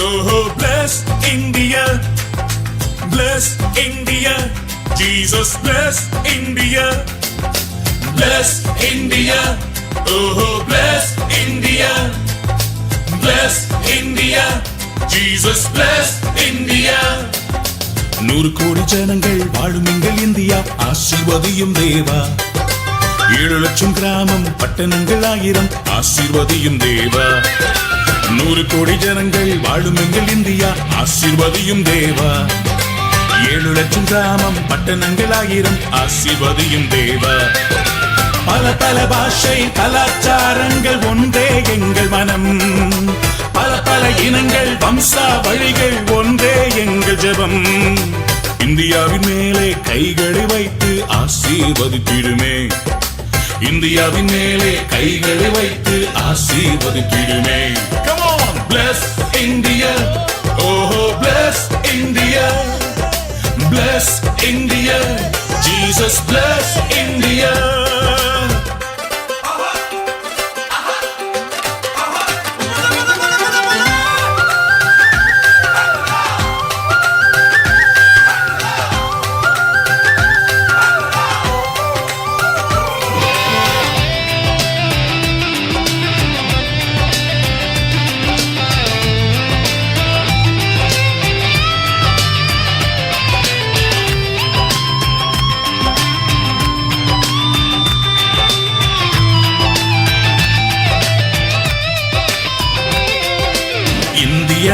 Oh, bless India, bless India, Jesus bless India, bless India, oh, bless India, bless India, Jesus bless India. 100 கோடி ஜனங்கள் வாழும் எங்கள் India, ஆசீர்வதியும் தேவா. 7 லட்சம் கிராமம் பட்டணங்கள் 1000, ஆசீர்வதியும் தேவா. 100 கோடி ஜனங்கள் வாழும் எங்கள் இந்தியா, ஆசீர்வதியும் தேவா. 7 லட்சம் கிராமம் பட்டணங்கள் 1000, ஆசீர்வதியும் தேவா. பல பல பாஷை கலாச்சாரங்கள் ஒன்றே எங்கள் மனம், பல பல இனங்கள் வம்சா வழிகள் ஒன்றே எங்கள் ஜெபம். இந்தியாவின் மேலே கைகளை வைத்து ஆசீர்வதித்திடுமே, இந்தியாவின் மேலே கைகளை வைத்து ஆசீர்வதித்திடுமே. Come on, bless India, oh bless India, bless India, Jesus bless India.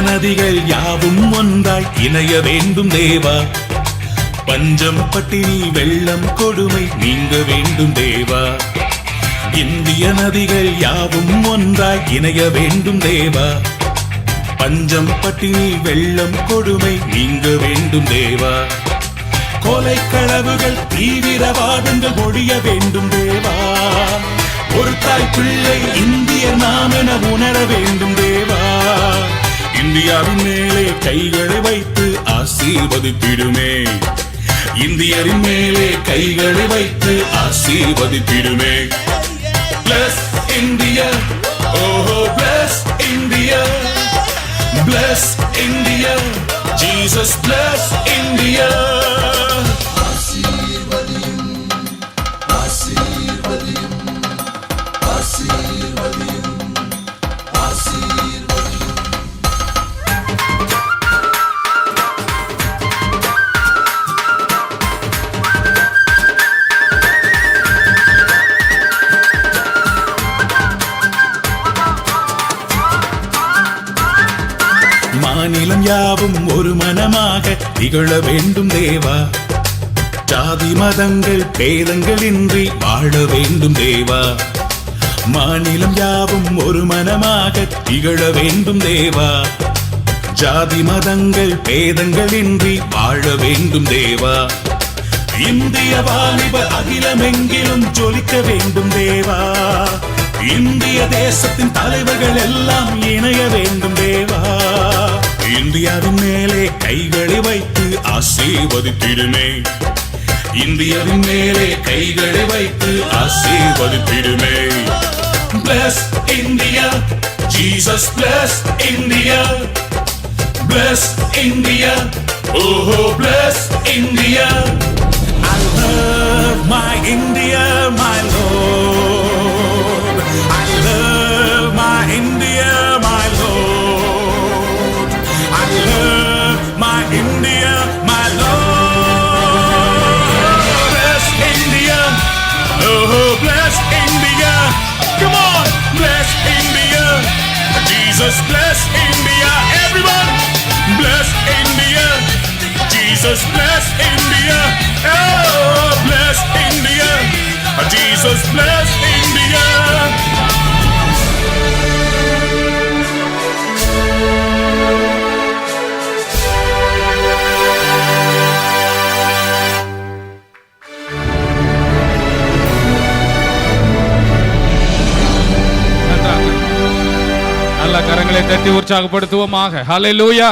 நதிகள் யாவும் ஒன்றாய் இணைய வேண்டும் தேவா. பஞ்சம் பட்டினி வெள்ளம் கொடுமை நீங்க வேண்டும் தேவா. இந்திய நதிகள் யாவும் ஒன்றாய் இணைய வேண்டும் தேவா. பஞ்சம் பட்டினி வெள்ளம் கொடுமை நீங்க வேண்டும் தேவா. கொலை களவுகள் தீவிரவாதங்கள் ஒழிய வேண்டும் தேவா. ஒரு தாய் பிள்ளை இந்திய நாம் என உணர வேண்டும் தேவா. இந்தியாவின் மேலே கைகளை வைத்து ஆசீர்வதித்திடுமே, இந்தியரின் மேலே கைகளை வைத்து ஆசீர்வதித்திடுமே. Bless India, oh bless India, bless India, Jesus bless India. ஆசீர்வதியும் ஆசீர்வதியும் ஆசீர்வதியும் ஆசீர்வதியும். மாநிலம் யாவும் ஒரு மனமாக திகழ வேண்டும் தேவா. ஜாதி மதங்கள் பேதங்கள் இன்றி வாழ வேண்டும் தேவா. மாநிலம் யாவும் ஒரு மனமாக திகழ வேண்டும் தேவா. ஜாதி மதங்கள் பேதங்கள் இன்றி வாழ வேண்டும் தேவா. இந்திய வாலிப அகிலமெங்கிலும் ஜொலிக்க வேண்டும் தேவா. இந்திய தேசத்தின் தலைவர்கள் எல்லாம் இணைய வேண்டும் தேவா. இந்தியாவின் மேலே கைகளை வைத்து ஆசீர்வதித்திடுமே, இந்தியாவின் மேலே கைகளை வைத்து ஆசீர்வதித்திடுமே. Bless India, Jesus bless India, bless India, oh bless India. I love my India, my Lord. I love my India, my Lord. I love my India, my Lord. Bless India, oh bless India. Come on, bless India. Jesus bless India. Everyone, bless India. Jesus bless India. Oh, bless India. Jesus bless India. நல்ல கரங்களை தட்டி உற்சாகப்படுத்துவோமாக. ஹல்லேலூயா.